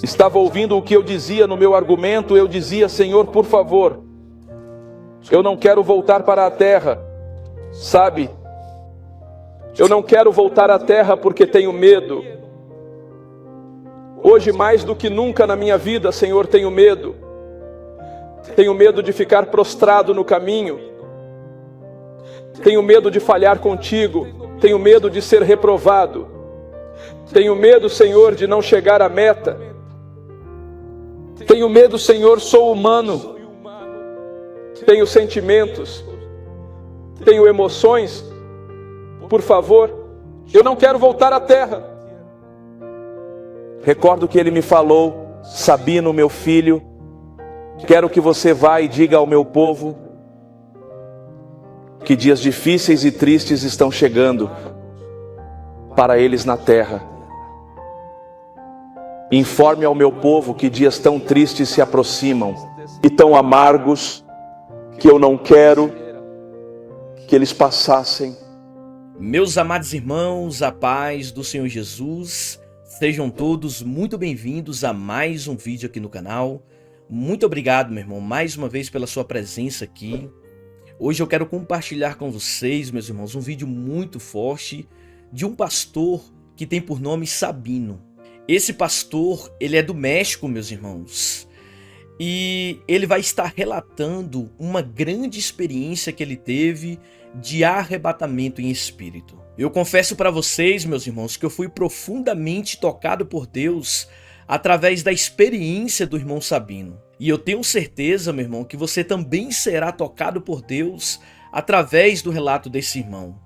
estava ouvindo o que eu dizia no meu argumento, eu dizia: Senhor, por favor, eu não quero voltar para a terra, sabe? Eu não quero voltar à terra porque tenho medo. Hoje, mais do que nunca na minha vida, Senhor, tenho medo. Tenho medo de ficar prostrado no caminho. Tenho medo de falhar contigo. Tenho medo de ser reprovado. Tenho medo, Senhor, de não chegar à meta. Tenho medo, Senhor, sou humano. Tenho sentimentos. Tenho emoções. Por favor, eu não quero voltar à terra. Recordo que ele me falou: Sabino, meu filho, quero que você vá e diga ao meu povo que dias difíceis e tristes estão chegando para eles na terra. Informe ao meu povo que dias tão tristes se aproximam e tão amargos que eu não quero que eles passassem. Meus amados irmãos, a paz do Senhor Jesus, sejam todos muito bem-vindos a mais um vídeo aqui no canal. Muito obrigado, meu irmão, mais uma vez pela sua presença aqui. Hoje eu quero compartilhar com vocês, meus irmãos, um vídeo muito forte de um pastor que tem por nome Sabino. Esse pastor, ele é do México, meus irmãos, e ele vai estar relatando uma grande experiência que ele teve de arrebatamento em espírito. Eu confesso para vocês, meus irmãos, que eu fui profundamente tocado por Deus através da experiência do irmão Sabino. E eu tenho certeza, meu irmão, que você também será tocado por Deus através do relato desse irmão.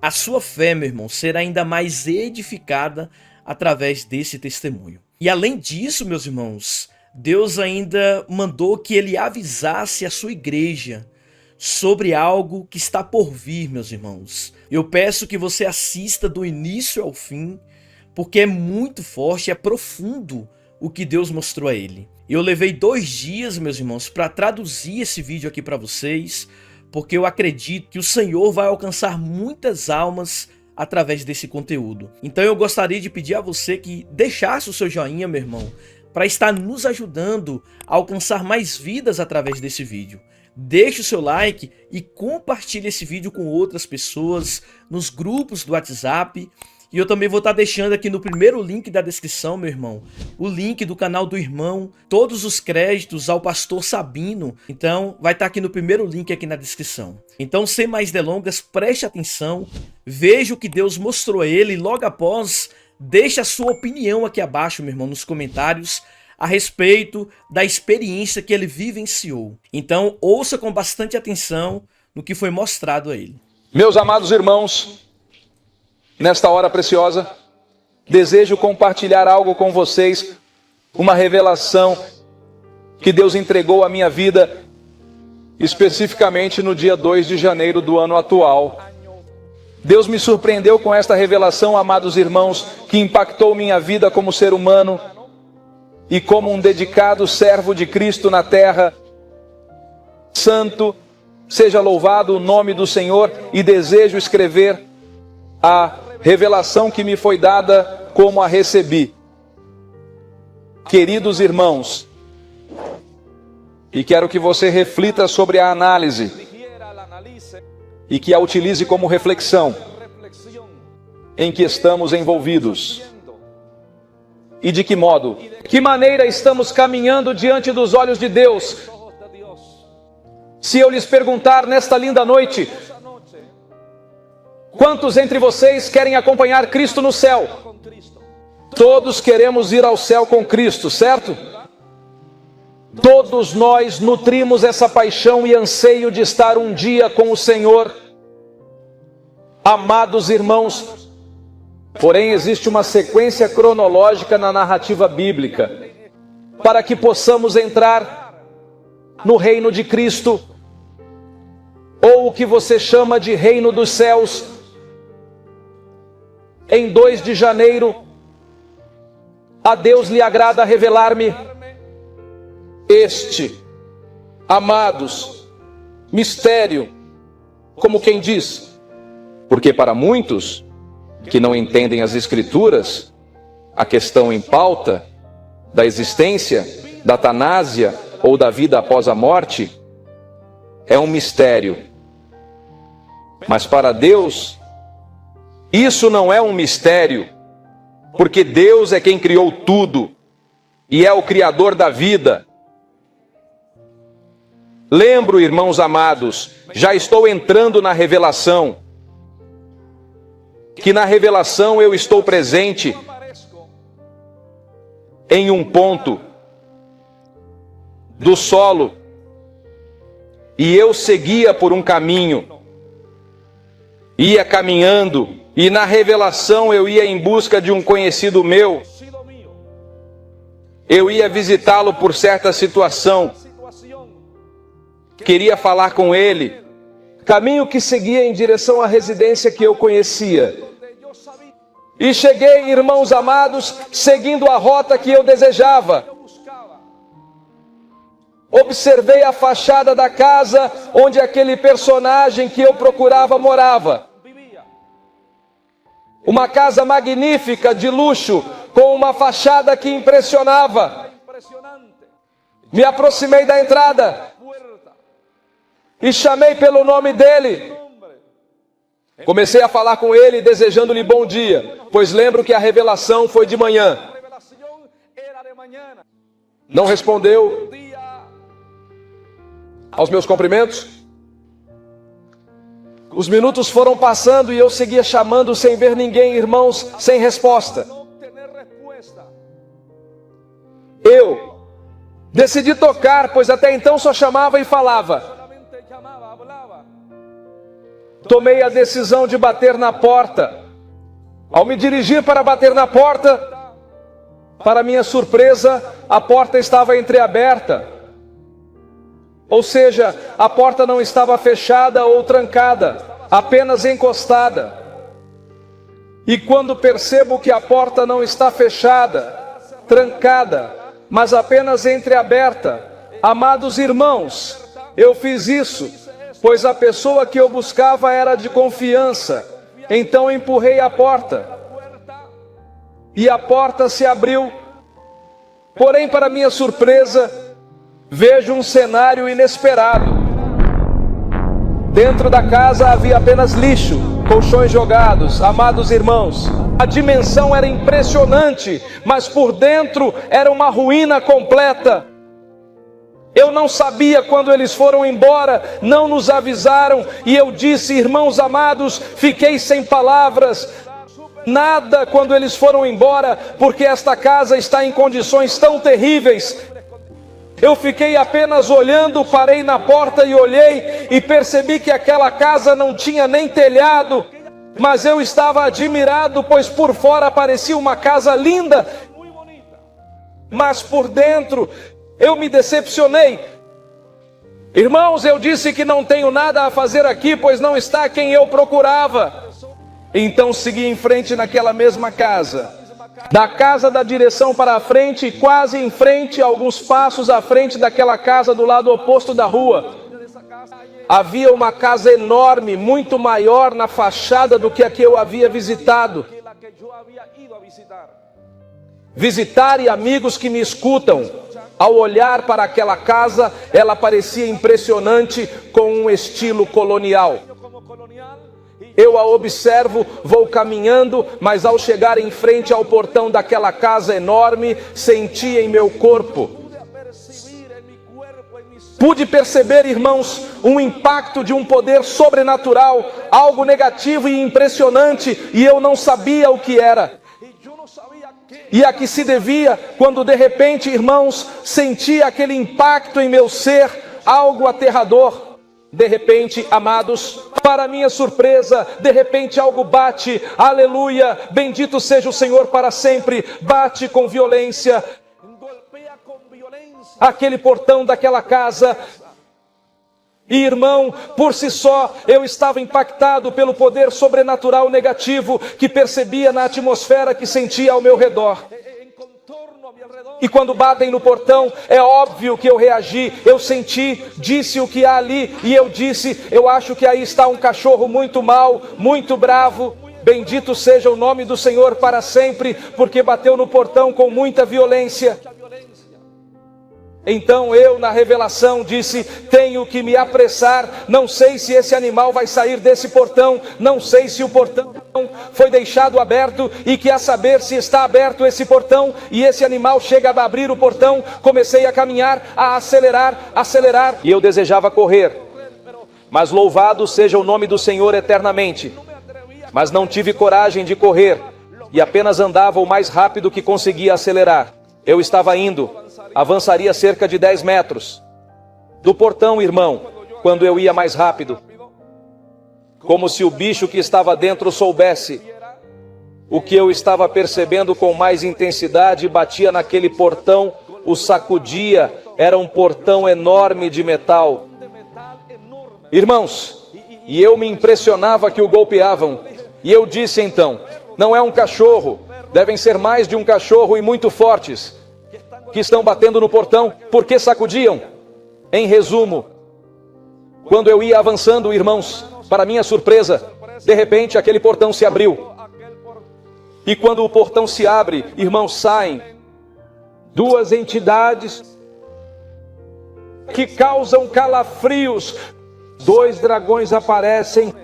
A sua fé, meu irmão, será ainda mais edificada através desse testemunho. E além disso, meus irmãos, Deus ainda mandou que ele avisasse a sua igreja sobre algo que está por vir, meus irmãos. Eu peço que você assista do início ao fim, porque é muito forte, é profundo o que Deus mostrou a ele. Eu levei 2 dias, meus irmãos, para traduzir esse vídeo aqui para vocês, porque eu acredito que o Senhor vai alcançar muitas almas através desse conteúdo. Então eu gostaria de pedir a você que deixasse o seu joinha, meu irmão, para estar nos ajudando a alcançar mais vidas através desse vídeo. Deixe o seu like e compartilhe esse vídeo com outras pessoas nos grupos do WhatsApp. E eu também vou estar deixando aqui no primeiro link da descrição, meu irmão, o link do canal do irmão, todos os créditos ao pastor Sabino. Então vai estar aqui no primeiro link aqui na descrição. Então, sem mais delongas, preste atenção, veja o que Deus mostrou a ele e logo após, deixe a sua opinião aqui abaixo, meu irmão, nos comentários, a respeito da experiência que ele vivenciou. Então, ouça com bastante atenção no que foi mostrado a ele. Meus amados irmãos, nesta hora preciosa, desejo compartilhar algo com vocês, uma revelação que Deus entregou à minha vida, especificamente no dia 2 de janeiro do ano atual. Deus me surpreendeu com esta revelação, amados irmãos, que impactou minha vida como ser humano e como um dedicado servo de Cristo na terra. Santo seja louvado o nome do Senhor, e desejo escrever a revelação que me foi dada como a recebi. Queridos irmãos, e quero que você reflita sobre a análise e que a utilize como reflexão em que estamos envolvidos. E de que modo? Que maneira estamos caminhando diante dos olhos de Deus? Se eu lhes perguntar nesta linda noite, quantos entre vocês querem acompanhar Cristo no céu? Todos queremos ir ao céu com Cristo, certo? Todos nós nutrimos essa paixão e anseio de estar um dia com o Senhor. Amados irmãos, porém existe uma sequência cronológica na narrativa bíblica para que possamos entrar no reino de Cristo, ou o que você chama de reino dos céus. Em 2 de janeiro, a Deus lhe agrada revelar-me este, amados, mistério, como quem diz, porque para muitos que não entendem as Escrituras, a questão em pauta da existência, da tanásia ou da vida após a morte, é um mistério. Mas para Deus, isso não é um mistério, porque Deus é quem criou tudo e é o Criador da vida. Lembro, irmãos amados, já estou entrando na revelação, que na revelação eu estou presente em um ponto do solo e eu seguia por um caminho, ia caminhando e na revelação eu ia em busca de um conhecido meu, eu ia visitá-lo por certa situação, queria falar com ele, caminho que seguia em direção à residência que eu conhecia. E cheguei, irmãos amados, seguindo a rota que eu desejava. Observei a fachada da casa onde aquele personagem que eu procurava morava. Uma casa magnífica, de luxo, com uma fachada que impressionava. Me aproximei da entrada e chamei pelo nome dele. Comecei a falar com ele, desejando-lhe bom dia, pois lembro que a revelação foi de manhã. Não respondeu aos meus cumprimentos. Os minutos foram passando e eu seguia chamando sem ver ninguém, irmãos, sem resposta. Eu decidi tocar, pois até então só chamava e falava. Tomei a decisão de bater na porta. Ao me dirigir para bater na porta, para minha surpresa, a porta estava entreaberta. Ou seja, a porta não estava fechada ou trancada, apenas encostada. E quando percebo que a porta não está fechada, trancada, mas apenas entreaberta, amados irmãos, eu fiz isso, pois a pessoa que eu buscava era de confiança. Então empurrei a porta e a porta se abriu. Porém, para minha surpresa, vejo um cenário inesperado. Dentro da casa havia apenas lixo, colchões jogados. Amados irmãos, a dimensão era impressionante, mas por dentro era uma ruína completa. Eu não sabia quando eles foram embora, não nos avisaram, e eu disse, irmãos amados, fiquei sem palavras, nada quando eles foram embora, porque esta casa está em condições tão terríveis. Eu fiquei apenas olhando, parei na porta e olhei, e percebi que aquela casa não tinha nem telhado, mas eu estava admirado, pois por fora parecia uma casa linda, mas por dentro eu me decepcionei. Irmãos, eu disse que não tenho nada a fazer aqui, pois não está quem eu procurava. Então segui em frente naquela mesma casa. Da casa da direção para a frente, quase em frente, alguns passos à frente daquela casa do lado oposto da rua, havia uma casa enorme, muito maior na fachada do que a que eu havia visitado. Visitar e amigos que me escutam, ao olhar para aquela casa, ela parecia impressionante, com um estilo colonial. Eu a observo, vou caminhando, mas ao chegar em frente ao portão daquela casa enorme, senti em meu corpo. Pude perceber, irmãos, um impacto de um poder sobrenatural, algo negativo e impressionante, e eu não sabia o que era. E a que se devia, quando de repente, irmãos, senti aquele impacto em meu ser, algo aterrador. De repente, amados, para minha surpresa, de repente algo bate, aleluia, bendito seja o Senhor para sempre, bate com violência, aquele portão daquela casa. E irmão, por si só, eu estava impactado pelo poder sobrenatural negativo que percebia na atmosfera que sentia ao meu redor. E quando batem no portão, é óbvio que eu reagi, eu senti, disse o que há ali, e eu disse, eu acho que aí está um cachorro muito mau, muito bravo. Bendito seja o nome do Senhor para sempre, porque bateu no portão com muita violência. Então eu, na revelação, disse: tenho que me apressar, não sei se esse animal vai sair desse portão, não sei se o portão foi deixado aberto, e que a saber se está aberto esse portão, e esse animal chega a abrir o portão. Comecei a caminhar, a acelerar, e eu desejava correr, mas louvado seja o nome do Senhor eternamente. Mas não tive coragem de correr, e apenas andava o mais rápido que conseguia acelerar. Eu estava indo, avançaria cerca de 10 metros do portão, irmão, quando eu ia mais rápido. Como se o bicho que estava dentro soubesse o que eu estava percebendo com mais intensidade, batia naquele portão, o sacudia. Era um portão enorme de metal. Irmãos, e eu me impressionava que o golpeavam. E eu disse então: não é um cachorro, devem ser mais de um cachorro e muito fortes, que estão batendo no portão, porque sacudiam. Em resumo, quando eu ia avançando, irmãos, para minha surpresa, de repente aquele portão se abriu. E quando o portão se abre, irmãos, saem duas entidades que causam calafrios. 2 dragões aparecem.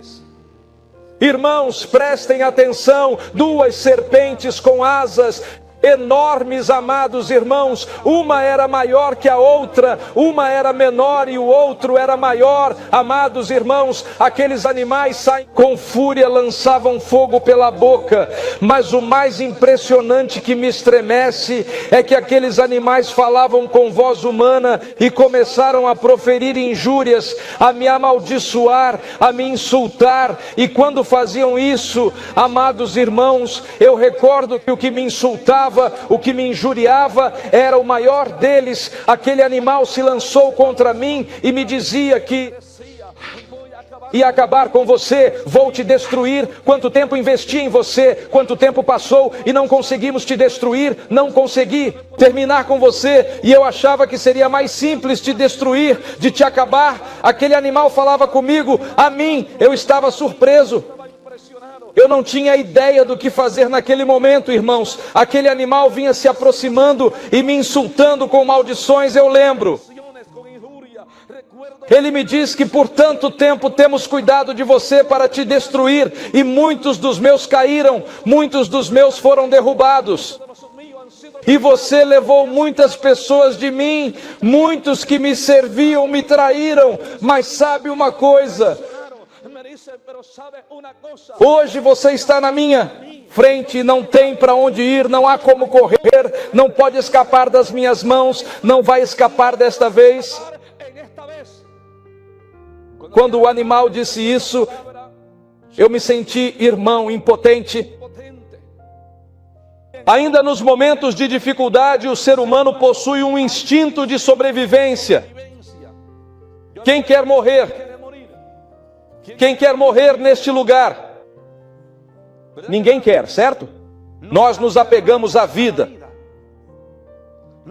Irmãos, prestem atenção, 2 serpentes com asas enormes, amados irmãos. Uma era maior que a outra, uma era menor e o outro era maior. Amados irmãos, aqueles animais saem com fúria, lançavam fogo pela boca. Mas o mais impressionante que me estremece é que aqueles animais falavam com voz humana e começaram a proferir injúrias, a me amaldiçoar, a me insultar. E quando faziam isso, amados irmãos, eu recordo que o que me insultava, o que me injuriava, era o maior deles. Aquele animal se lançou contra mim e me dizia que ia acabar com você, vou te destruir. Quanto tempo investi em você, quanto tempo passou e não conseguimos te destruir, não consegui terminar com você, e eu achava que seria mais simples te destruir, de te acabar. Aquele animal falava comigo, a mim, eu estava surpreso. Eu não tinha ideia do que fazer naquele momento, irmãos. Aquele animal vinha se aproximando e me insultando com maldições, eu lembro. Ele me diz que por tanto tempo temos cuidado de você para te destruir, e muitos dos meus caíram, muitos dos meus foram derrubados. E você levou muitas pessoas de mim, muitos que me serviam me traíram. Mas sabe uma coisa? Hoje você está na minha frente, não tem para onde ir, não há como correr, não pode escapar das minhas mãos, não vai escapar desta vez. Quando o animal disse isso, eu me senti, irmão, impotente. Ainda nos momentos de dificuldade, o ser humano possui um instinto de sobrevivência. Quem quer morrer? Quem quer morrer neste lugar? Ninguém quer, certo? Nós nos apegamos à vida.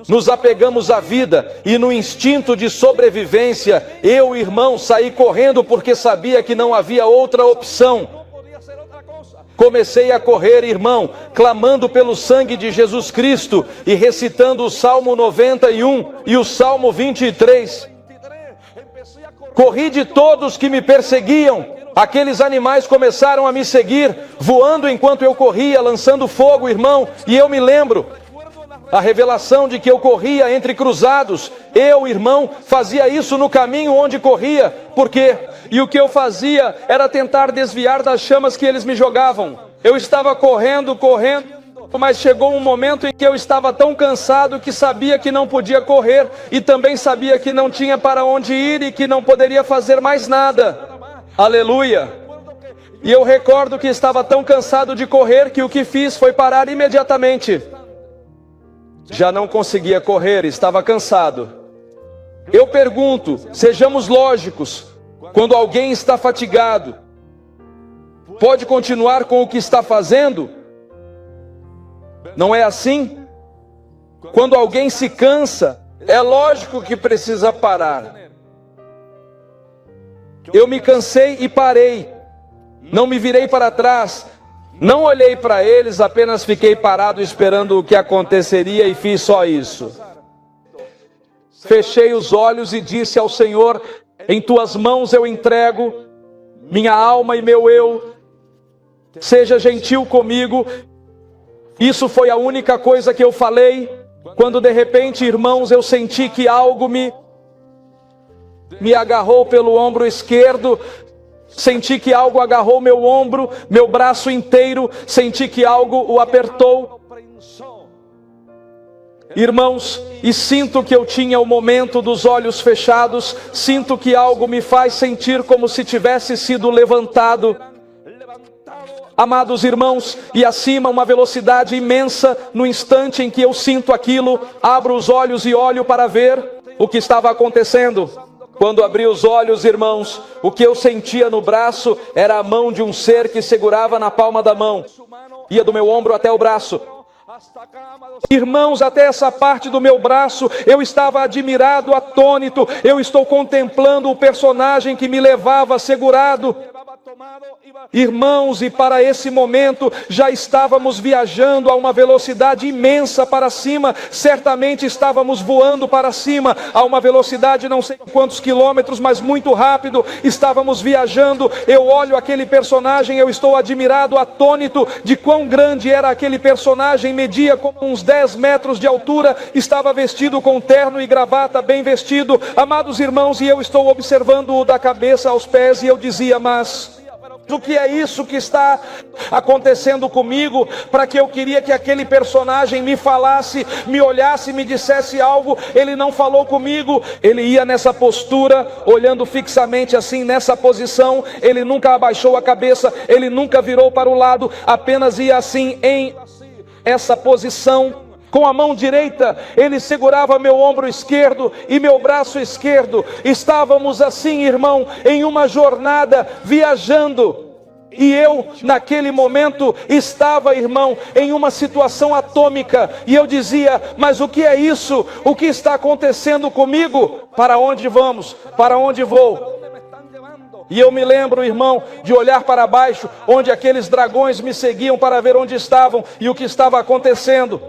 Nos apegamos à vida, e no instinto de sobrevivência, eu, irmão, saí correndo porque sabia que não havia outra opção. Comecei a correr, irmão, clamando pelo sangue de Jesus Cristo e recitando o Salmo 91 e o Salmo 23. Corri de todos que me perseguiam. Aqueles animais começaram a me seguir, voando enquanto eu corria, lançando fogo, irmão. E eu me lembro a revelação de que eu corria entre cruzados. Eu, irmão, fazia isso no caminho onde corria. Por quê? E o que eu fazia era tentar desviar das chamas que eles me jogavam. Eu estava correndo, mas chegou um momento em que eu estava tão cansado que sabia que não podia correr, e também sabia que não tinha para onde ir e que não poderia fazer mais nada. Aleluia! E eu recordo que estava tão cansado de correr que o que fiz foi parar imediatamente. Já não conseguia correr, estava cansado. Eu pergunto, sejamos lógicos, quando alguém está fatigado, pode continuar com o que está fazendo? Não é assim? Quando alguém se cansa, é lógico que precisa parar. Eu me cansei e parei. Não me virei para trás. Não olhei para eles, apenas fiquei parado esperando o que aconteceria e fiz só isso. fechei os olhos e disse ao Senhor: em tuas mãos eu entrego minha alma e meu eu, seja gentil comigo. Isso foi a única coisa que eu falei, quando de repente, irmãos, eu senti que algo me agarrou pelo ombro esquerdo, senti que algo agarrou meu ombro, meu braço inteiro, senti que algo o apertou. Irmãos, e sinto que eu tinha o momento dos olhos fechados, sinto que algo me faz sentir como se tivesse sido levantado. Amados irmãos, e acima uma velocidade imensa, no instante em que eu sinto aquilo, abro os olhos e olho para ver o que estava acontecendo. Quando abri os olhos, irmãos, o que eu sentia no braço era a mão de um ser que segurava na palma da mão, ia do meu ombro até o braço. Irmãos, até essa parte do meu braço, eu estava admirado, atônito. Eu estou contemplando o personagem que me levava segurado. Irmãos, e para esse momento já estávamos viajando a uma velocidade imensa para cima. Certamente estávamos voando para cima a uma velocidade não sei quantos quilômetros, mas muito rápido. Estávamos viajando. Eu olho aquele personagem, eu estou admirado, atônito de quão grande era aquele personagem. Media como uns 10 metros de altura. Estava vestido com terno e gravata, bem vestido. Amados irmãos, e eu estou observando-o da cabeça aos pés, e eu dizia: mas o que é isso que está acontecendo comigo? Para que eu queria que aquele personagem me falasse, me olhasse, me dissesse algo. Ele não falou comigo. Ele ia nessa postura, olhando fixamente assim, nessa posição. Ele nunca abaixou a cabeça, ele nunca virou para o lado, apenas ia assim, em essa posição. Com a mão direita, ele segurava meu ombro esquerdo e meu braço esquerdo. Estávamos assim, irmão, em uma jornada, viajando. E eu, naquele momento, estava, irmão, em uma situação atômica. E eu dizia: mas o que é isso? O que está acontecendo comigo? Para onde vamos? Para onde vou? E eu me lembro, irmão, de olhar para baixo, onde aqueles dragões me seguiam para ver onde estavam e o que estava acontecendo.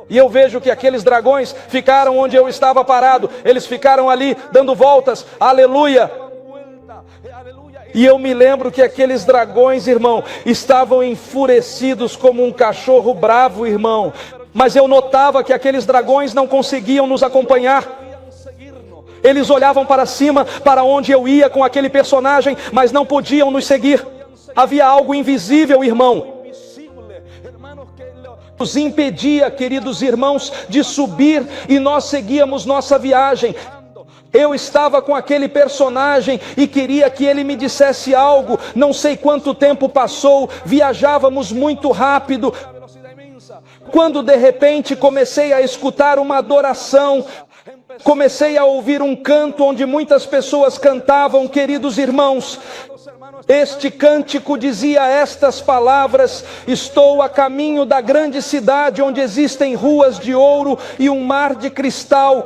E eu vejo que aqueles dragões ficaram onde eu estava parado. Eles ficaram ali dando voltas. Aleluia! E eu me lembro que aqueles dragões, irmão, estavam enfurecidos como um cachorro bravo, irmão. Mas eu notava que aqueles dragões não conseguiam nos acompanhar. Eles olhavam para cima, para onde eu ia com aquele personagem, mas não podiam nos seguir. Havia algo invisível, irmão, nos impedia, queridos irmãos, de subir, e nós seguíamos nossa viagem. Eu estava com aquele personagem e queria que ele me dissesse algo. Não sei quanto tempo passou, viajávamos muito rápido, quando de repente comecei a escutar uma adoração. Comecei a ouvir um canto onde muitas pessoas cantavam, queridos irmãos. Este cântico dizia estas palavras: estou a caminho da grande cidade onde existem ruas de ouro e um mar de cristal.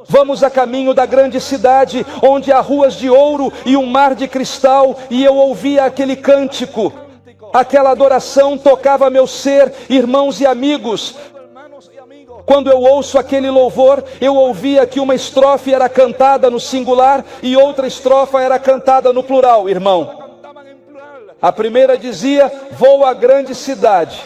Vamos a caminho da grande cidade onde há ruas de ouro e um mar de cristal. E eu ouvia aquele cântico, aquela adoração tocava meu ser, irmãos e amigos. Quando eu ouço aquele louvor, eu ouvia que uma estrofe era cantada no singular e outra estrofa era cantada no plural, irmão. A primeira dizia: vou à grande cidade,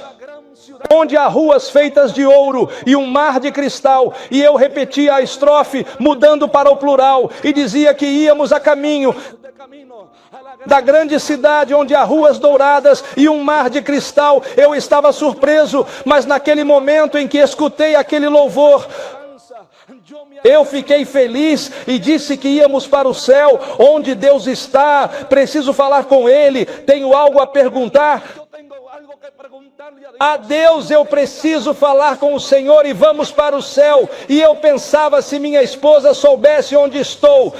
onde há ruas feitas de ouro e um mar de cristal. E eu repetia a estrofe, mudando para o plural, e dizia que íamos a caminho da grande cidade onde há ruas douradas e um mar de cristal. Eu estava surpreso, mas naquele momento em que escutei aquele louvor, eu fiquei feliz e disse que íamos para o céu, onde Deus está. Preciso falar com Ele, tenho algo a perguntar a Deus. Eu preciso falar com o Senhor e vamos para o céu. E eu pensava, se minha esposa soubesse onde estou,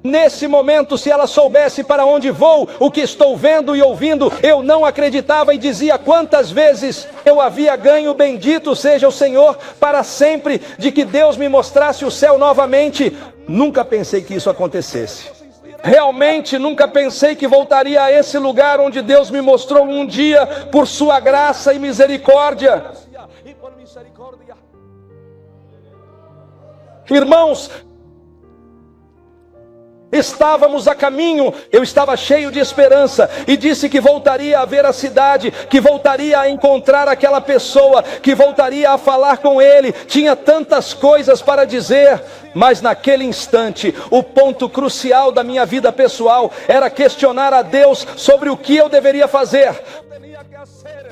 nesse momento, se ela soubesse para onde vou, o que estou vendo e ouvindo, eu não acreditava e dizia quantas vezes eu havia ganho, bendito seja o Senhor para sempre, de que Deus me mostrasse o céu novamente. Nunca pensei que isso acontecesse. Realmente nunca pensei que voltaria a esse lugar onde Deus me mostrou um dia por sua graça e misericórdia. Irmãos, estávamos a caminho, eu estava cheio de esperança e disse que voltaria a ver a cidade, que voltaria a encontrar aquela pessoa, que voltaria a falar com ele. Tinha tantas coisas para dizer, mas naquele instante, o ponto crucial da minha vida pessoal era questionar a Deus sobre o que eu deveria fazer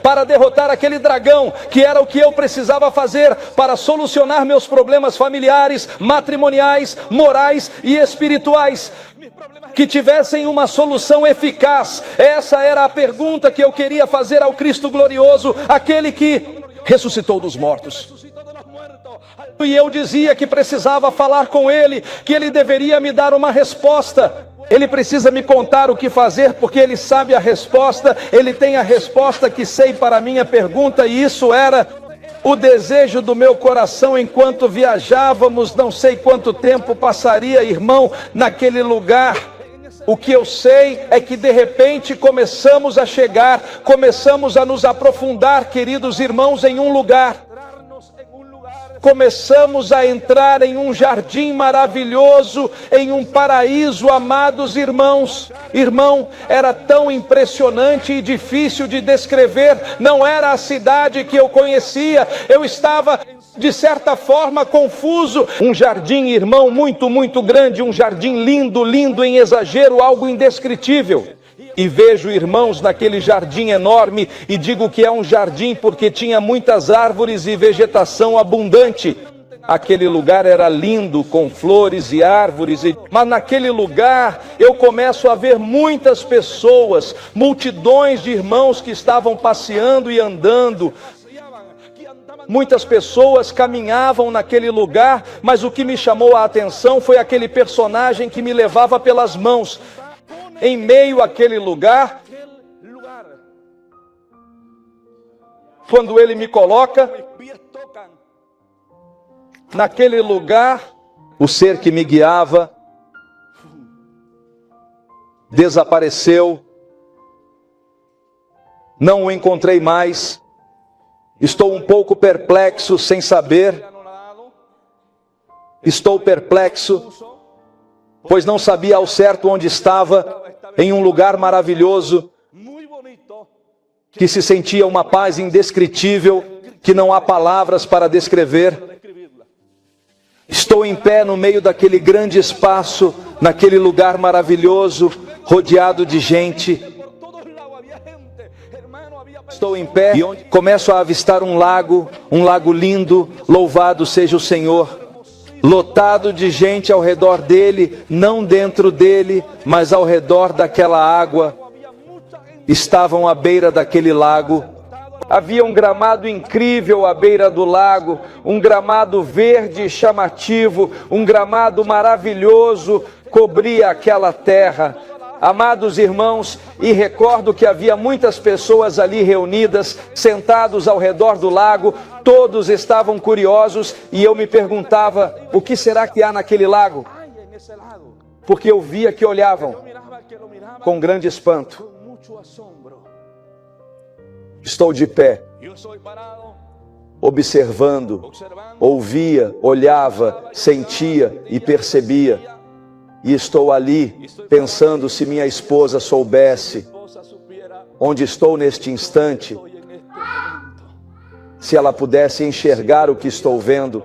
para derrotar aquele dragão, que era o que eu precisava fazer para solucionar meus problemas familiares, matrimoniais, morais e espirituais, que tivessem uma solução eficaz. Essa era a pergunta que eu queria fazer ao Cristo glorioso, aquele que ressuscitou dos mortos. E eu dizia que precisava falar com ele, que ele deveria me dar uma resposta. Ele precisa me contar o que fazer, porque ele sabe a resposta, ele tem a resposta que sei para a minha pergunta, e isso era o desejo do meu coração enquanto viajávamos. Não sei quanto tempo passaria, irmão, naquele lugar. O que eu sei é que de repente começamos a chegar, começamos a nos aprofundar, queridos irmãos, em um lugar. Começamos a entrar em um jardim maravilhoso, em um paraíso, amados irmãos. Irmão, era tão impressionante e difícil de descrever. Não era a cidade que eu conhecia. Eu estava, de certa forma, confuso. Um jardim, irmão, muito, muito grande. Um jardim lindo, lindo em exagero, algo indescritível. E vejo irmãos naquele jardim enorme, e digo que é um jardim porque tinha muitas árvores e vegetação abundante. Aquele lugar era lindo, com flores e árvores, mas naquele lugar eu começo a ver muitas pessoas, multidões de irmãos que estavam passeando e andando. Muitas pessoas caminhavam naquele lugar, mas o que me chamou a atenção foi aquele personagem que me levava pelas mãos. Em meio àquele lugar, quando ele me coloca naquele lugar, o ser que me guiava desapareceu, não o encontrei mais. Estou um pouco perplexo, sem saber. Estou perplexo, pois não sabia ao certo onde estava. Em um lugar maravilhoso, que se sentia uma paz indescritível, que não há palavras para descrever. Estou em pé no meio daquele grande espaço, naquele lugar maravilhoso, rodeado de gente. Estou em pé e começo a avistar um lago lindo, louvado seja o Senhor. Lotado de gente ao redor dele, não dentro dele, mas ao redor daquela água. Estavam à beira daquele lago. Havia um gramado incrível à beira do lago, um gramado verde chamativo, um gramado maravilhoso cobria aquela terra. Amados irmãos, e recordo que havia muitas pessoas ali reunidas, sentados ao redor do lago. Todos estavam curiosos e eu me perguntava, o que será que há naquele lago? Porque eu via que olhavam com grande espanto. Estou de pé, observando, ouvia, olhava, sentia e percebia. E estou ali pensando, se minha esposa soubesse onde estou neste instante, se ela pudesse enxergar o que estou vendo.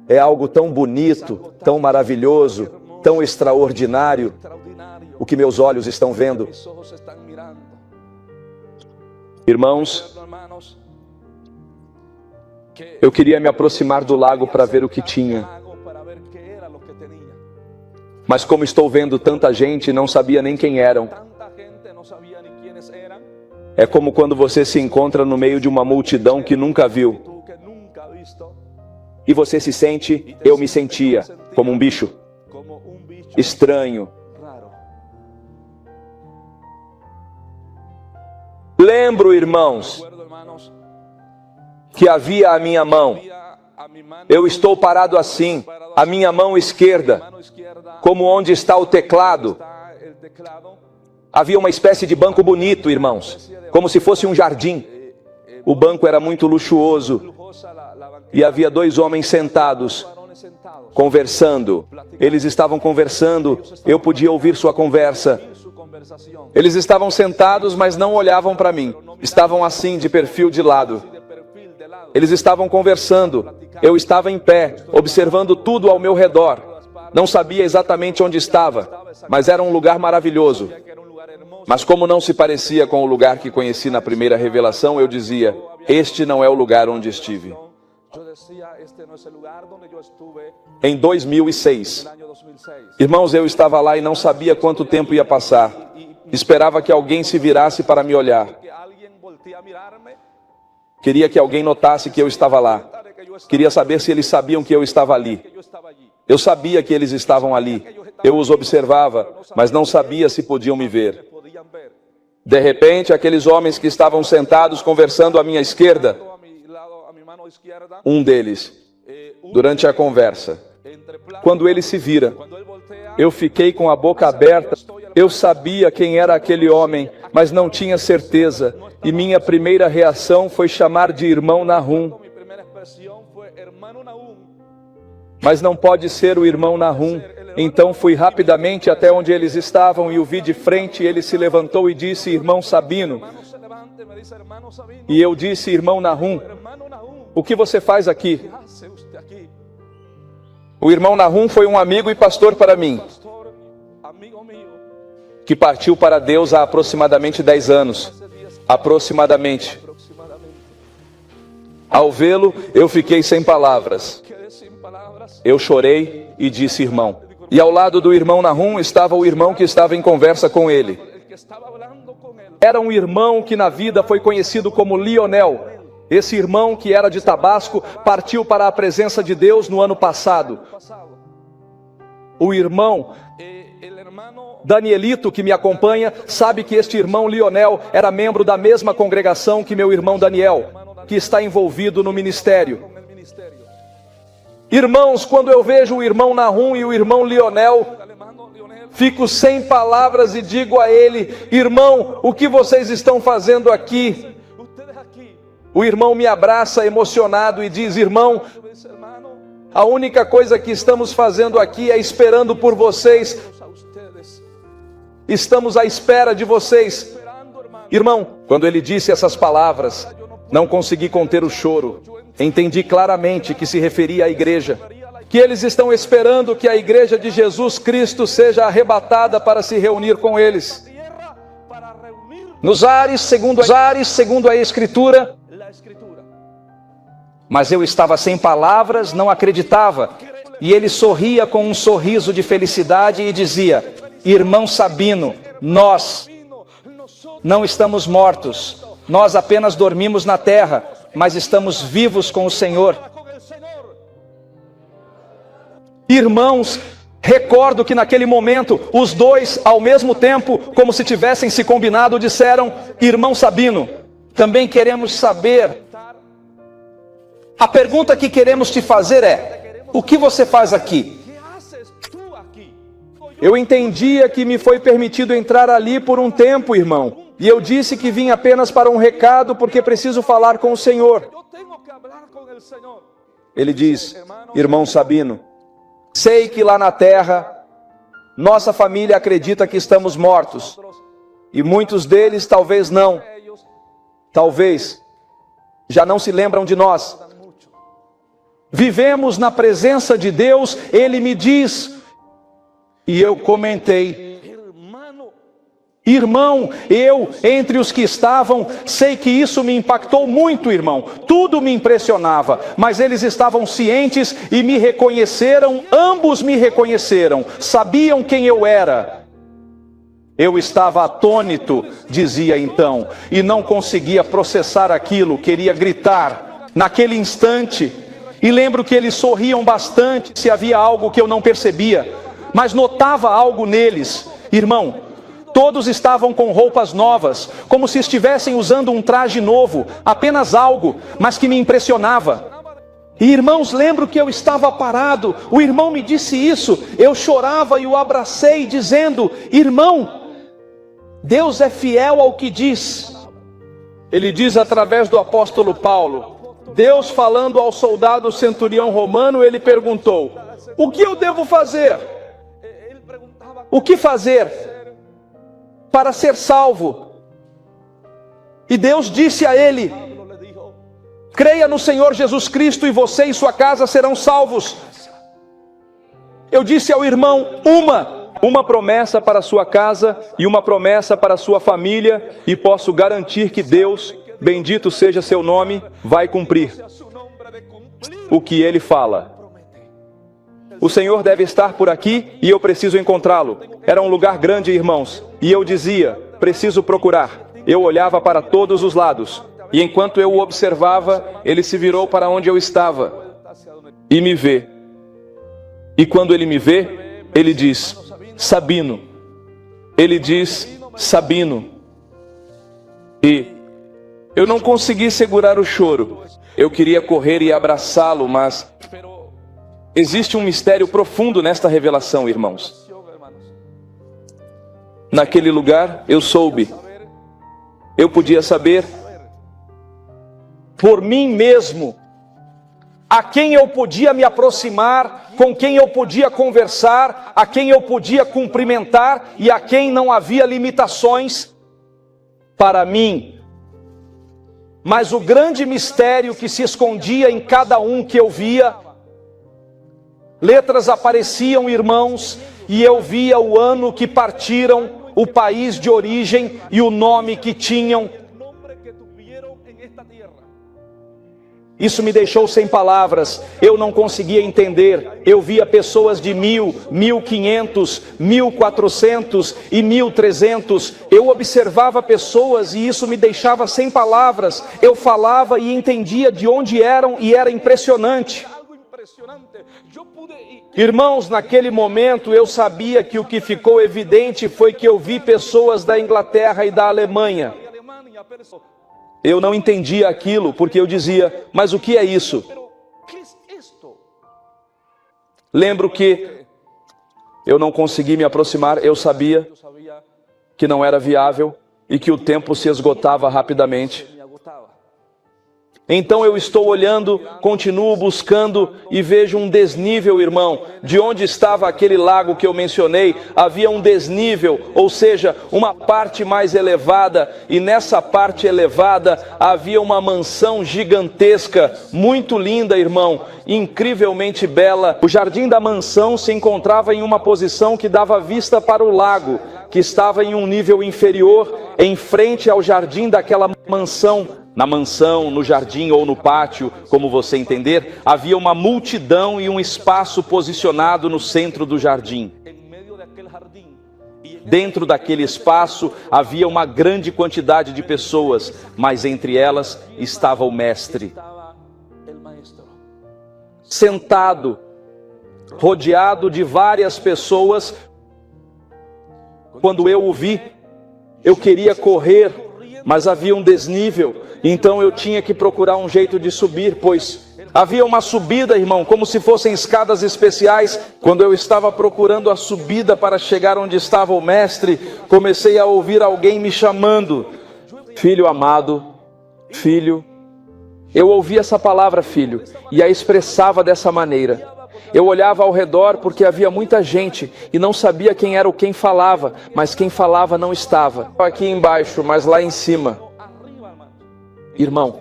É algo tão bonito, tão maravilhoso, tão extraordinário, o que meus olhos estão vendo. Irmãos, eu queria me aproximar do lago para ver o que tinha. Mas como estou vendo tanta gente, não sabia nem quem eram. É como quando você se encontra no meio de uma multidão que nunca viu. E você se sente, eu me sentia, como um bicho estranho. Lembro, irmãos, que havia a minha mão. Eu estou parado assim, a minha mão esquerda, como onde está o teclado. Havia uma espécie de banco bonito, irmãos, como se fosse um jardim. O banco era muito luxuoso, E havia 2 homens sentados, conversando. Eles estavam conversando, eu podia ouvir sua conversa. Eles estavam sentados, mas não olhavam para mim. Estavam assim, de perfil de lado. Eles estavam conversando. Eu estava em pé, observando tudo ao meu redor. Não sabia exatamente onde estava, mas era um lugar maravilhoso. Mas como não se parecia com o lugar que conheci na primeira revelação, eu dizia, este não é o lugar onde estive. Em 2006, irmãos, eu estava lá e não sabia quanto tempo ia passar. Esperava que alguém se virasse para me olhar. Queria que alguém notasse que eu estava lá. Queria saber se eles sabiam que eu estava ali. Eu sabia que eles estavam ali. Eu os observava, mas não sabia se podiam me ver. De repente, aqueles homens que estavam sentados conversando à minha esquerda, um deles, durante a conversa, quando ele se vira, eu fiquei com a boca aberta. Eu sabia quem era aquele homem, mas não tinha certeza. E minha primeira reação foi chamar de irmão Nahum. Mas não pode ser o irmão Nahum. Então fui rapidamente até onde eles estavam e o vi de frente. Ele se levantou e disse, irmão Sabino. E eu disse, irmão Nahum, o que você faz aqui? O irmão Nahum foi um amigo e pastor para mim, que partiu para Deus há aproximadamente 10 anos. Aproximadamente. Ao vê-lo, eu fiquei sem palavras. Eu chorei e disse, irmão. E ao lado do irmão Nahum estava o irmão que estava em conversa com ele. Era um irmão que na vida foi conhecido como Lionel. Esse irmão, que era de Tabasco, partiu para a presença de Deus no ano passado. O irmão Danielito, que me acompanha, sabe que este irmão Lionel era membro da mesma congregação que meu irmão Daniel, que está envolvido no ministério. Irmãos, quando eu vejo o irmão Nahum e o irmão Lionel, fico sem palavras e digo a ele, irmão, o que vocês estão fazendo aqui? O irmão me abraça emocionado e diz, irmão, a única coisa que estamos fazendo aqui é esperando por vocês. Estamos à espera de vocês. Irmão, quando ele disse essas palavras, não consegui conter o choro. Entendi claramente que se referia à igreja. Que eles estão esperando que a igreja de Jesus Cristo seja arrebatada para se reunir com eles. Nos ares, segundo a Escritura. Mas eu estava sem palavras, não acreditava. E ele sorria com um sorriso de felicidade e dizia, irmão Sabino, nós não estamos mortos. Nós apenas dormimos na terra, mas estamos vivos com o Senhor. Irmãos, recordo que naquele momento, os dois, ao mesmo tempo, como se tivessem se combinado, disseram, irmão Sabino, também queremos saber. A pergunta que queremos te fazer é, o que você faz aqui? Eu entendia que me foi permitido entrar ali por um tempo, irmão. E eu disse que vim apenas para um recado, porque preciso falar com o Senhor. Ele diz, irmão Sabino, sei que lá na terra, nossa família acredita que estamos mortos. E muitos deles talvez não. Talvez já não se lembram de nós. Vivemos na presença de Deus, Ele me diz. E eu comentei, irmão, eu, entre os que estavam, sei que isso me impactou muito, irmão. Tudo me impressionava, mas eles estavam cientes e me reconheceram, ambos me reconheceram, sabiam quem eu era. Eu estava atônito, dizia então, e não conseguia processar aquilo, queria gritar. Naquele instante, e lembro que eles sorriam bastante se havia algo que eu não percebia, mas notava algo neles, irmão. Todos estavam com roupas novas, como se estivessem usando um traje novo, apenas algo, mas que me impressionava. E irmãos, lembro que eu estava parado, o irmão me disse isso, eu chorava e o abracei dizendo, irmão, Deus é fiel ao que diz. Ele diz através do apóstolo Paulo, Deus falando ao soldado centurião romano, ele perguntou: o que eu devo fazer? O que fazer para ser salvo? E Deus disse a ele: creia no Senhor Jesus Cristo e você e sua casa serão salvos. Eu disse ao irmão: uma promessa para a sua casa e uma promessa para a sua família, e posso garantir que Deus, bendito seja seu nome, vai cumprir o que ele fala. O Senhor deve estar por aqui e eu preciso encontrá-lo. Era um lugar grande, irmãos, e eu dizia: preciso procurar. Eu olhava para todos os lados, e enquanto eu o observava, ele se virou para onde eu estava e me vê. E quando ele me vê, ele diz: Sabino. Ele diz: Sabino. E eu não consegui segurar o choro. Eu queria correr e abraçá-lo, mas existe um mistério profundo nesta revelação, irmãos. Naquele lugar eu soube. Eu podia saber por mim mesmo a quem eu podia me aproximar, com quem eu podia conversar, a quem eu podia cumprimentar e a quem não havia limitações para mim. Mas o grande mistério que se escondia em cada um que eu via, letras apareciam, irmãos, e eu via o ano que partiram, o país de origem e o nome que tinham. Isso me deixou sem palavras, eu não conseguia entender. Eu via pessoas de 1000, 1500, 1400 e 1300. Eu observava pessoas e isso me deixava sem palavras. Eu falava e entendia de onde eram e era impressionante. Irmãos, naquele momento eu sabia que o que ficou evidente foi que eu vi pessoas da Inglaterra e da Alemanha. Eu não entendia aquilo, porque eu dizia: mas o que é isso? Lembro que eu não consegui me aproximar, eu sabia que não era viável e que o tempo se esgotava rapidamente. Então eu estou olhando, continuo buscando e vejo um desnível, irmão. De onde estava aquele lago que eu mencionei, havia um desnível, ou seja, uma parte mais elevada. E nessa parte elevada havia uma mansão gigantesca, muito linda, irmão, incrivelmente bela. O jardim da mansão se encontrava em uma posição que dava vista para o lago, que estava em um nível inferior, em frente ao jardim daquela mansão. Na mansão, no jardim ou no pátio, como você entender, havia uma multidão e um espaço posicionado no centro do jardim. Dentro daquele espaço havia uma grande quantidade de pessoas, mas entre elas estava o mestre. Sentado, rodeado de várias pessoas. Quando eu o vi, eu queria correr, mas havia um desnível, então eu tinha que procurar um jeito de subir, pois havia uma subida, irmão, como se fossem escadas especiais. Quando eu estava procurando a subida para chegar onde estava o mestre, comecei a ouvir alguém me chamando: filho amado, filho. Eu ouvi essa palavra filho e a expressava dessa maneira. Eu olhava ao redor porque havia muita gente e não sabia quem era o quem falava, mas quem falava não estava aqui embaixo, mas lá em cima. Irmão,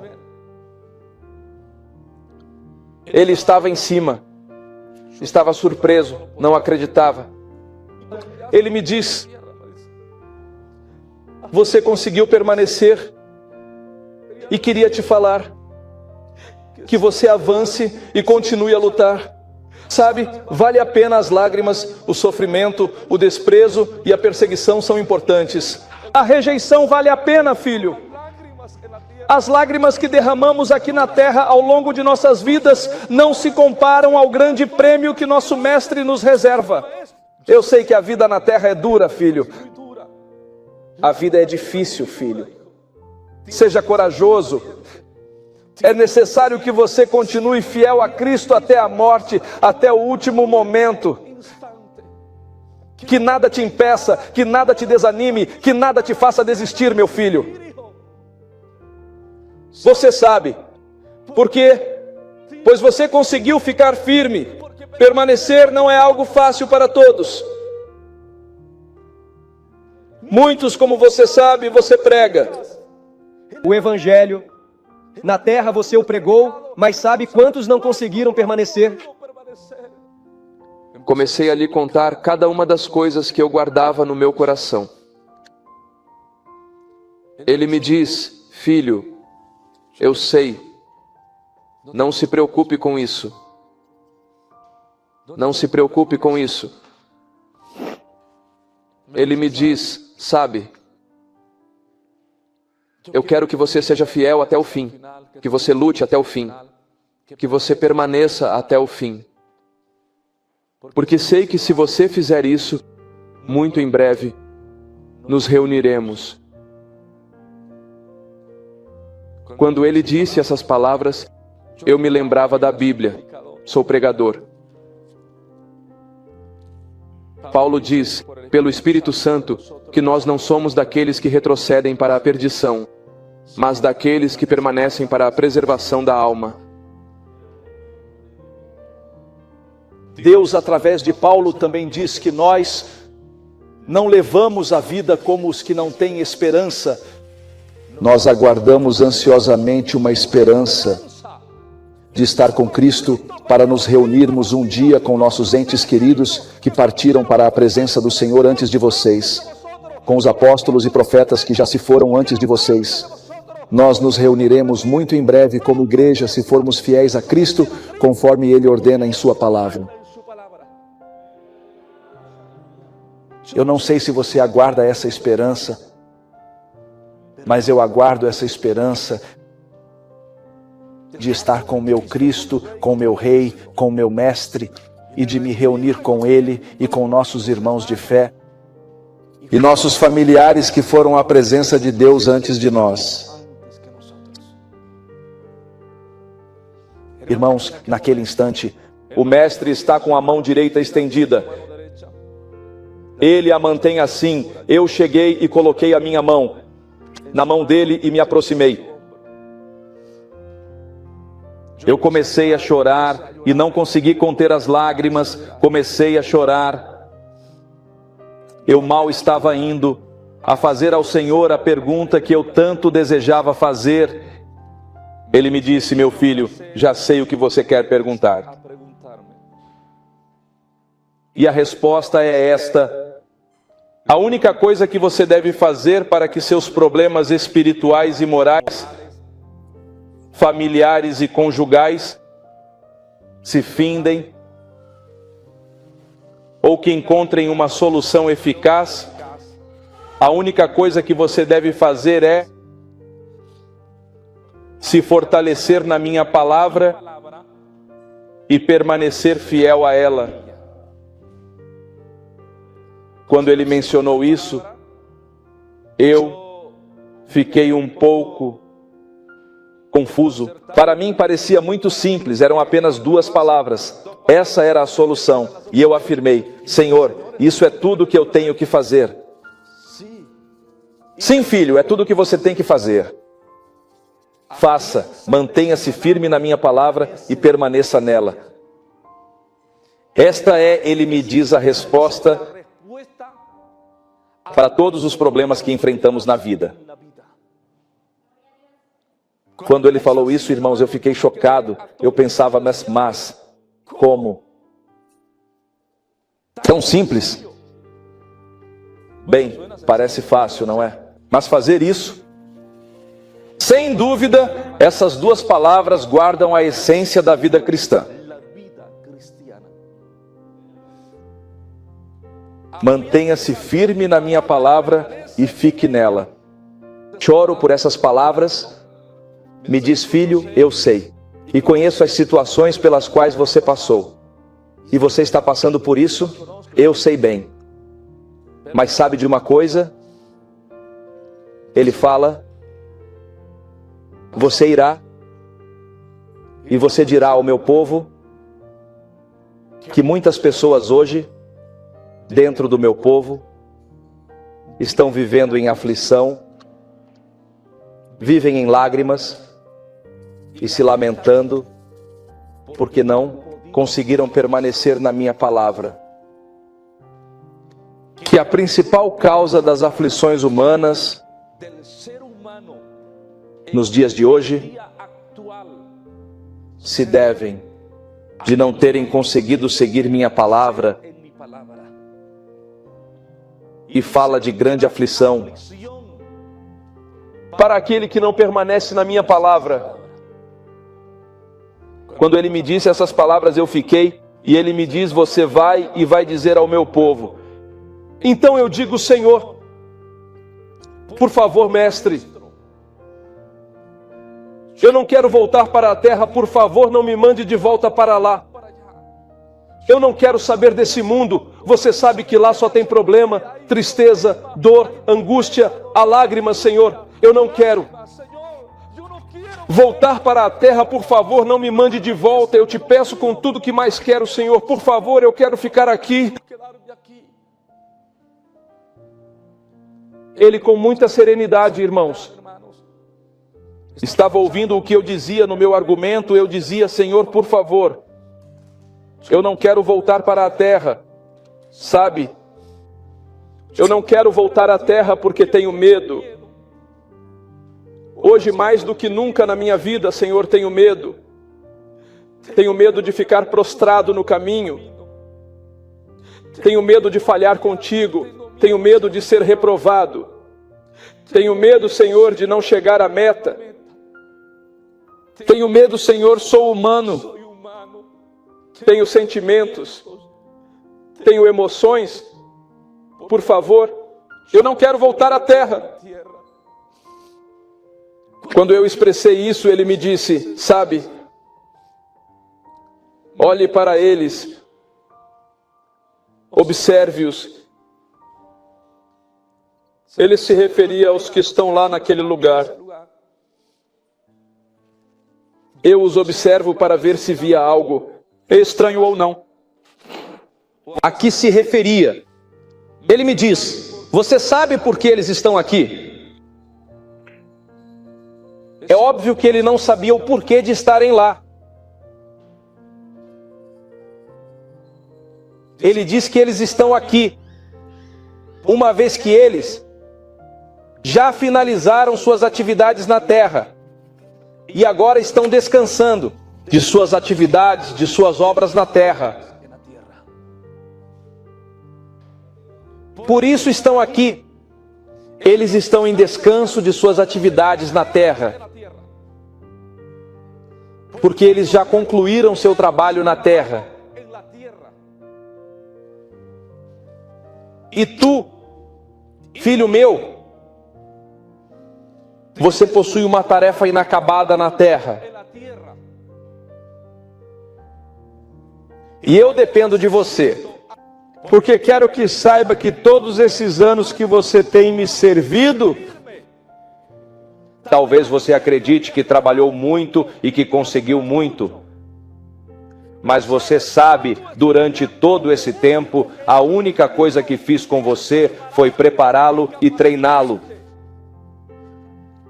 ele estava em cima, estava surpreso, não acreditava. Ele me diz: você conseguiu permanecer e queria te falar que você avance e continue a lutar. Sabe, vale a pena as lágrimas, o sofrimento, o desprezo e a perseguição são importantes. A rejeição vale a pena, filho. As lágrimas que derramamos aqui na terra ao longo de nossas vidas não se comparam ao grande prêmio que nosso mestre nos reserva. Eu sei que a vida na terra é dura, filho. A vida é difícil, filho. Seja corajoso. É necessário que você continue fiel a Cristo até a morte, até o último momento. Que nada te impeça, que nada te desanime, que nada te faça desistir, meu filho. Você sabe, Por quê? Pois você conseguiu ficar firme. Permanecer não é algo fácil para todos. Muitos, como você sabe, você prega. O Evangelho, na terra você o pregou, mas sabe quantos não conseguiram permanecer? Comecei a lhe contar cada uma das coisas que eu guardava no meu coração. Ele me diz: filho, eu sei, não se preocupe com isso. Não se preocupe com isso. Ele me diz: sabe, eu quero que você seja fiel até o fim, que você lute até o fim, que você permaneça até o fim. Porque sei que se você fizer isso, muito em breve, nos reuniremos. Quando ele disse essas palavras, eu me lembrava da Bíblia. Sou pregador. Paulo diz, pelo Espírito Santo, que nós não somos daqueles que retrocedem para a perdição, mas daqueles que permanecem para a preservação da alma. Deus, através de Paulo, também diz que nós não levamos a vida como os que não têm esperança. Nós aguardamos ansiosamente uma esperança de estar com Cristo para nos reunirmos um dia com nossos entes queridos que partiram para a presença do Senhor antes de vocês, com os apóstolos e profetas que já se foram antes de vocês. Nós nos reuniremos muito em breve como igreja se formos fiéis a Cristo, conforme Ele ordena em Sua palavra. Eu não sei se você aguarda essa esperança, mas eu aguardo essa esperança de estar com o meu Cristo, com o meu Rei, com o meu Mestre, e de me reunir com Ele e com nossos irmãos de fé e nossos familiares que foram à presença de Deus antes de nós. Irmãos, naquele instante, o Mestre está com a mão direita estendida. Ele a mantém assim. Eu cheguei e coloquei a minha mão na mão dele e me aproximei. Eu comecei a chorar e não consegui conter as lágrimas. Comecei a chorar. Eu mal estava indo a fazer ao Senhor a pergunta que eu tanto desejava fazer. Ele me disse: meu filho, já sei o que você quer perguntar. E a resposta é esta: a única coisa que você deve fazer para que seus problemas espirituais e morais, familiares e conjugais se findem, ou que encontrem uma solução eficaz, a única coisa que você deve fazer é se fortalecer na minha palavra e permanecer fiel a ela. Quando ele mencionou isso, eu fiquei um pouco confuso. Para mim parecia muito simples, eram apenas 2 palavras. Essa era a solução. E eu afirmei: Senhor, isso é tudo que eu tenho que fazer. Sim, filho, é tudo o que você tem que fazer. Faça, mantenha-se firme na minha palavra e permaneça nela. Esta é, ele me diz, a resposta para todos os problemas que enfrentamos na vida. Quando ele falou isso, irmãos, eu fiquei chocado. Eu pensava, mas como? Tão simples? Bem, parece fácil, não é? Mas fazer isso, sem dúvida, essas 2 palavras guardam a essência da vida cristã. Mantenha-se firme na minha palavra e fique nela. Choro por essas palavras. Me diz: filho, eu sei. E conheço as situações pelas quais você passou. E você está passando por isso, eu sei bem. Mas sabe de uma coisa? Ele fala: você irá e você dirá ao meu povo que muitas pessoas hoje, dentro do meu povo, estão vivendo em aflição, vivem em lágrimas, e se lamentando, porque não conseguiram permanecer na minha palavra. Que a principal causa das aflições humanas nos dias de hoje se devem de não terem conseguido seguir minha palavra, e fala de grande aflição para aquele que não permanece na minha palavra. Quando ele me disse essas palavras, eu fiquei, e ele me diz: você vai e vai dizer ao meu povo. Então eu digo: Senhor, por favor, mestre, eu não quero voltar para a terra, por favor, não me mande de volta para lá. Eu não quero saber desse mundo, você sabe que lá só tem problema, tristeza, dor, angústia, a lágrima, Senhor. Eu não quero voltar para a terra, por favor, não me mande de volta. Eu te peço com tudo que mais quero, Senhor, por favor, eu quero ficar aqui. Ele, com muita serenidade, irmãos, estava ouvindo o que eu dizia no meu argumento. Eu dizia: Senhor, por favor, eu não quero voltar para a terra, sabe? Eu não quero voltar à terra porque tenho medo. Hoje, mais do que nunca na minha vida, Senhor, tenho medo. Tenho medo de ficar prostrado no caminho. Tenho medo de falhar contigo. Tenho medo de ser reprovado. Tenho medo, Senhor, de não chegar à meta. Tenho medo, Senhor, sou humano. Tenho sentimentos. Tenho emoções. Por favor, eu não quero voltar à terra. Quando eu expressei isso, ele me disse: sabe, olhe para eles, observe-os. Ele se referia aos que estão lá naquele lugar. Eu os observo para ver se via algo, estranho ou não. A que se referia? Ele me diz: você sabe por que eles estão aqui? É óbvio que ele não sabia o porquê de estarem lá. Ele diz que eles estão aqui, uma vez que eles já finalizaram suas atividades na terra e agora estão descansando de suas atividades, de suas obras na terra. Por isso estão aqui. Eles estão em descanso de suas atividades na terra, porque eles já concluíram seu trabalho na terra. E tu, filho meu, você possui uma tarefa inacabada na terra. E eu dependo de você, porque quero que saiba que todos esses anos que você tem me servido, talvez você acredite que trabalhou muito e que conseguiu muito, mas você sabe, durante todo esse tempo, a única coisa que fiz com você foi prepará-lo e treiná-lo.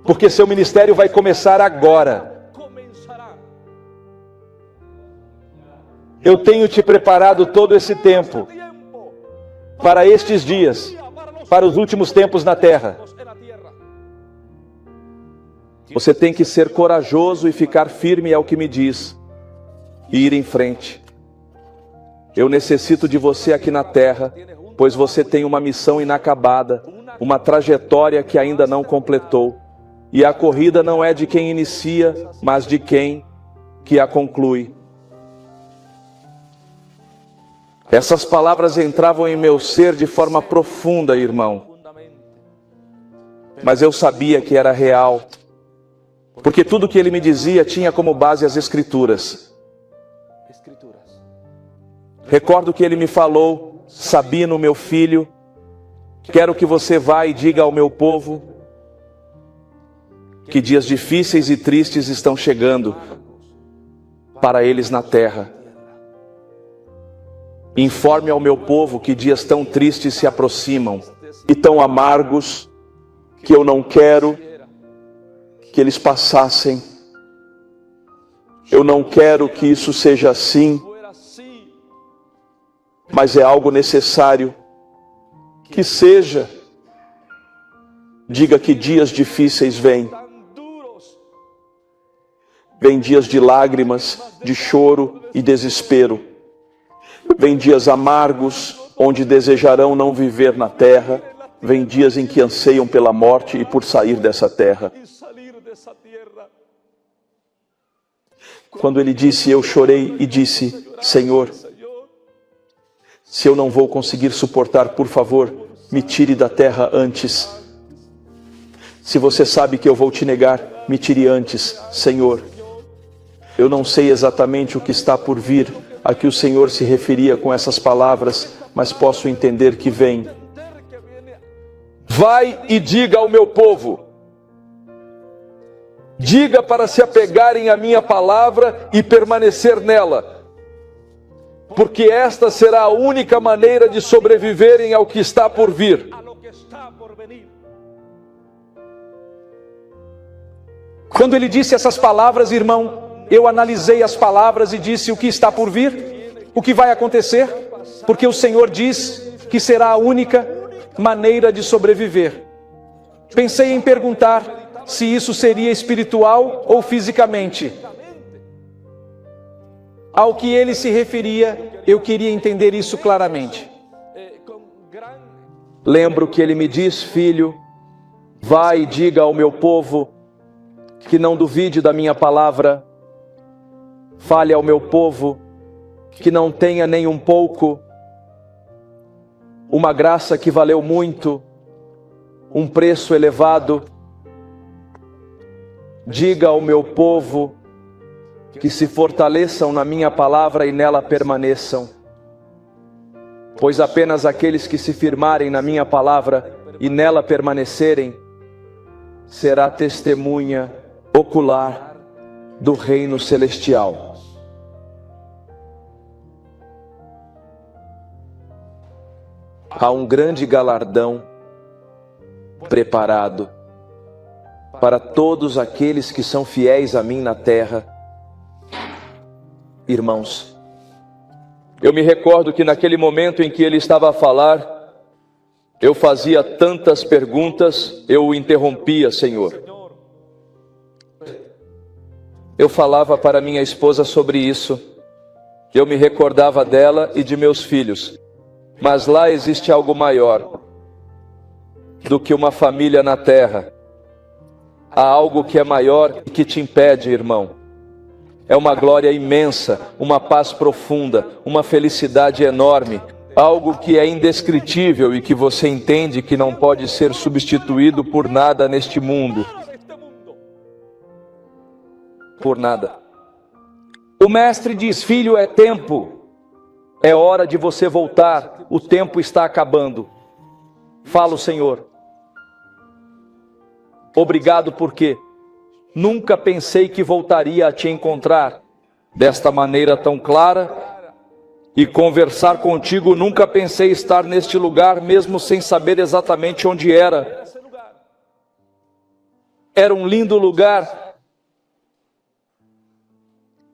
Porque seu ministério vai começar agora. Eu tenho te preparado todo esse tempo para estes dias, para os últimos tempos na terra. Você tem que ser corajoso e ficar firme ao que me diz e ir em frente. Eu necessito de você aqui na terra, pois você tem uma missão inacabada, uma trajetória que ainda não completou. E a corrida não é de quem inicia, mas de quem que a conclui. Essas palavras entravam em meu ser de forma profunda, irmão. Mas eu sabia que era real, porque tudo que ele me dizia tinha como base as Escrituras. Recordo que ele me falou: Sabino, meu filho, quero que você vá e diga ao meu povo que dias difíceis e tristes estão chegando para eles na terra. Informe ao meu povo que dias tão tristes se aproximam e tão amargos que eu não quero que eles passassem. Eu não quero que isso seja assim, mas é algo necessário que seja. Diga que dias difíceis vêm. Vêm dias de lágrimas, de choro e desespero. Vêm dias amargos, onde desejarão não viver na terra. Vêm dias em que anseiam pela morte e por sair dessa terra. Quando ele disse, eu chorei e disse, Senhor, se eu não vou conseguir suportar, por favor, me tire da terra antes. Se você sabe que eu vou te negar, me tire antes, Senhor. Eu não sei exatamente o que está por vir, a que o Senhor se referia com essas palavras, mas posso entender que vem. Vai e diga ao meu povo, diga para se apegarem à minha palavra e permanecer nela, porque esta será a única maneira de sobreviverem ao que está por vir. Quando ele disse essas palavras, irmão, eu analisei as palavras e disse o que está por vir, o que vai acontecer, porque o Senhor diz que será a única maneira de sobreviver. Pensei em perguntar se isso seria espiritual ou fisicamente. Ao que ele se referia, eu queria entender isso claramente. Lembro que ele me diz, filho, vai e diga ao meu povo que não duvide da minha palavra. Fale ao meu povo que não tenha nem um pouco uma graça que valeu muito, um preço elevado. Diga ao meu povo que se fortaleçam na minha palavra e nela permaneçam, pois apenas aqueles que se firmarem na minha palavra e nela permanecerem será testemunha ocular do reino celestial. Há um grande galardão preparado para todos aqueles que são fiéis a mim na terra. Irmãos, eu me recordo que naquele momento em que ele estava a falar, eu fazia tantas perguntas, eu o interrompia, Senhor. Eu falava para minha esposa sobre isso, eu me recordava dela e de meus filhos. Mas lá existe algo maior do que uma família na terra. Há algo que é maior e que te impede, irmão. É uma glória imensa, uma paz profunda, uma felicidade enorme, algo que é indescritível e que você entende que não pode ser substituído por nada neste mundo. Por nada. O mestre diz, filho, é tempo. É hora de você voltar, o tempo está acabando. Fala o Senhor. Obrigado porque nunca pensei que voltaria a te encontrar desta maneira tão clara e conversar contigo. Nunca pensei estar neste lugar mesmo sem saber exatamente onde era. Era um lindo lugar.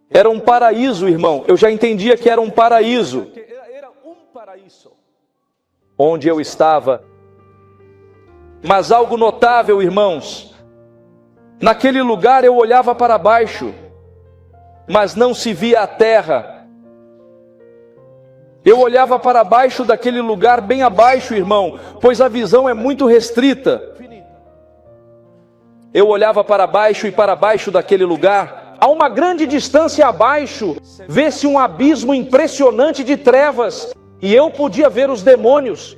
Era um paraíso, irmão. Eu já entendia que era um paraíso. Onde eu estava. Mas algo notável, irmãos. Naquele lugar eu olhava para baixo, mas não se via a terra. Eu olhava para baixo daquele lugar bem abaixo, irmão, pois a visão é muito restrita. Eu olhava para baixo e para baixo daquele lugar, a uma grande distância abaixo, vê-se um abismo impressionante de trevas, e eu podia ver os demônios.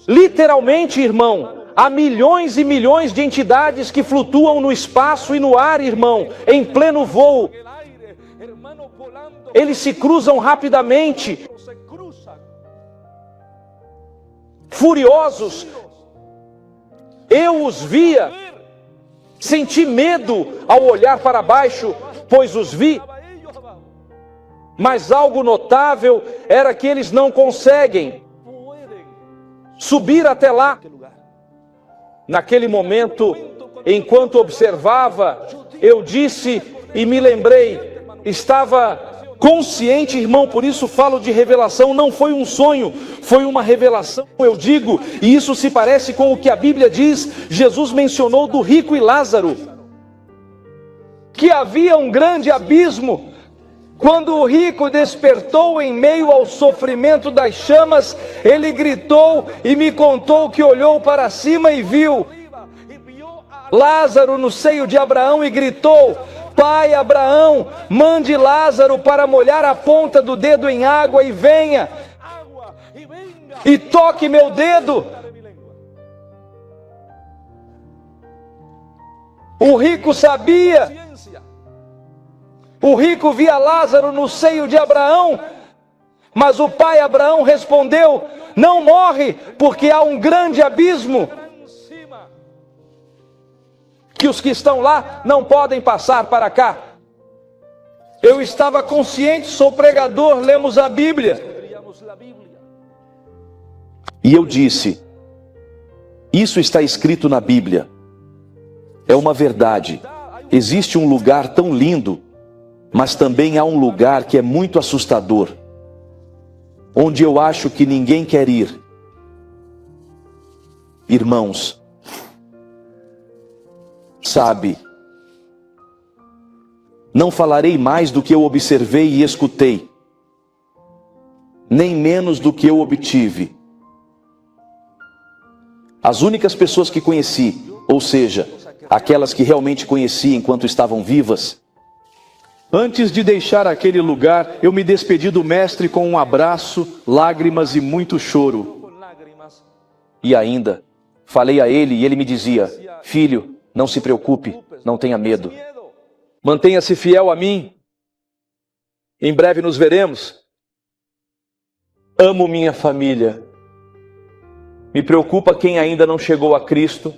Literalmente, irmão, há milhões e milhões de entidades que flutuam no espaço e no ar, irmão, em pleno voo. Eles se cruzam rapidamente, furiosos. Eu os via, senti medo ao olhar para baixo, pois os vi. Mas algo notável era que eles não conseguem subir até lá. Naquele momento, enquanto observava, eu disse e me lembrei, estava consciente, irmão, por isso falo de revelação, não foi um sonho, foi uma revelação, eu digo, e isso se parece com o que a Bíblia diz. Jesus mencionou do rico e Lázaro, que havia um grande abismo. Quando o rico despertou em meio ao sofrimento das chamas, ele gritou e me contou que olhou para cima e viu Lázaro no seio de Abraão e gritou: Pai Abraão, mande Lázaro para molhar a ponta do dedo em água e venha e toque meu dedo. O rico sabia. O rico via Lázaro no seio de Abraão, mas o pai Abraão respondeu: não morre, porque há um grande abismo que os que estão lá não podem passar para cá. Eu estava consciente, sou pregador, lemos a Bíblia. E eu disse: isso está escrito na Bíblia. É uma verdade. Existe um lugar tão lindo, mas também há um lugar que é muito assustador, onde eu acho que ninguém quer ir. Irmãos, sabe, não falarei mais do que eu observei e escutei, nem menos do que eu obtive. As únicas pessoas que conheci, ou seja, aquelas que realmente conheci enquanto estavam vivas, antes de deixar aquele lugar, eu me despedi do mestre com um abraço, lágrimas e muito choro. e ainda falei a ele e ele me dizia: filho, não se preocupe, não tenha medo. Mantenha-se fiel a mim. Em breve nos veremos. Amo minha família. Me preocupa quem ainda não chegou a Cristo.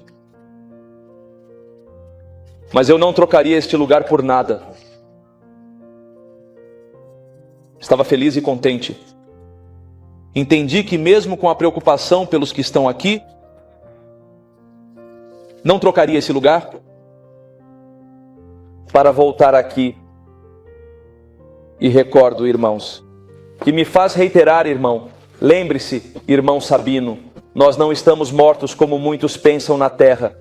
Mas eu não trocaria este lugar por nada. Estava feliz e contente. Entendi que mesmo com a preocupação pelos que estão aqui, não trocaria esse lugar para voltar aqui. E recordo, irmãos, que me faz reiterar, irmão, lembre-se, irmão Sabino, nós não estamos mortos como muitos pensam na terra.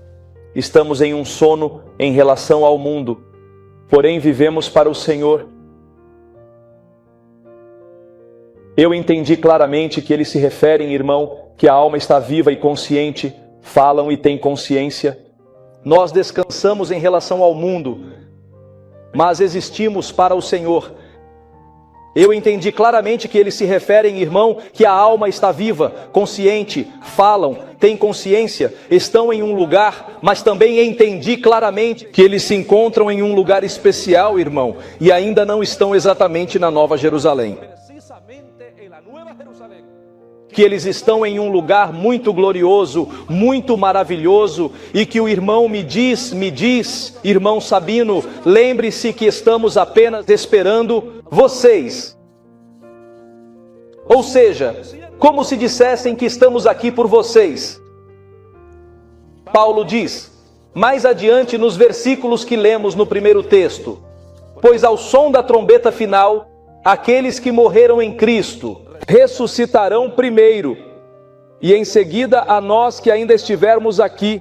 Estamos em um sono em relação ao mundo, porém vivemos para o Senhor. Eu entendi claramente que eles se referem, irmão, que a alma está viva e consciente, falam e têm consciência. Nós descansamos em relação ao mundo, mas existimos para o Senhor. Eu entendi claramente que eles se referem, irmão, que a alma está viva, consciente, falam, têm consciência, estão em um lugar, mas também entendi claramente que eles se encontram em um lugar especial, irmão, e ainda não estão exatamente na Nova Jerusalém. Que eles estão em um lugar muito glorioso, muito maravilhoso, e que o irmão me diz, irmão Sabino, lembre-se que estamos apenas esperando vocês. Ou seja, como se dissessem que estamos aqui por vocês. Paulo diz, mais adiante nos versículos que lemos no primeiro texto: pois ao som da trombeta final, aqueles que morreram em Cristo ressuscitarão primeiro, e em seguida a nós que ainda estivermos aqui,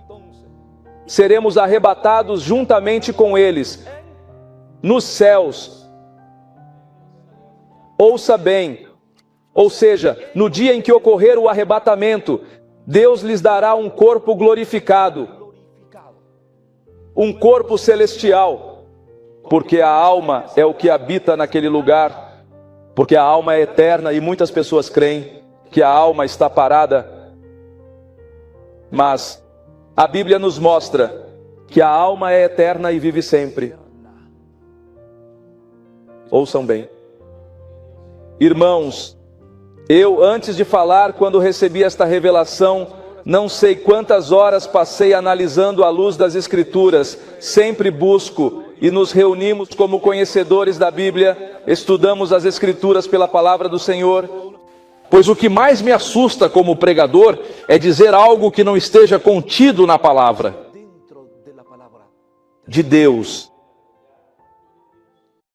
seremos arrebatados juntamente com eles, nos céus. Ouça bem, ou seja, no dia em que ocorrer o arrebatamento, Deus lhes dará um corpo glorificado, um corpo celestial, porque a alma é o que habita naquele lugar. Porque a alma é eterna e muitas pessoas creem que a alma está parada. Mas a Bíblia nos mostra que a alma é eterna e vive sempre. Ouçam bem. Irmãos, eu antes de falar, quando recebi esta revelação, não sei quantas horas passei analisando à luz das Escrituras. Sempre busco e nos reunimos como conhecedores da Bíblia, estudamos as Escrituras pela palavra do Senhor. Pois o que mais me assusta como pregador é dizer algo que não esteja contido na palavra de Deus.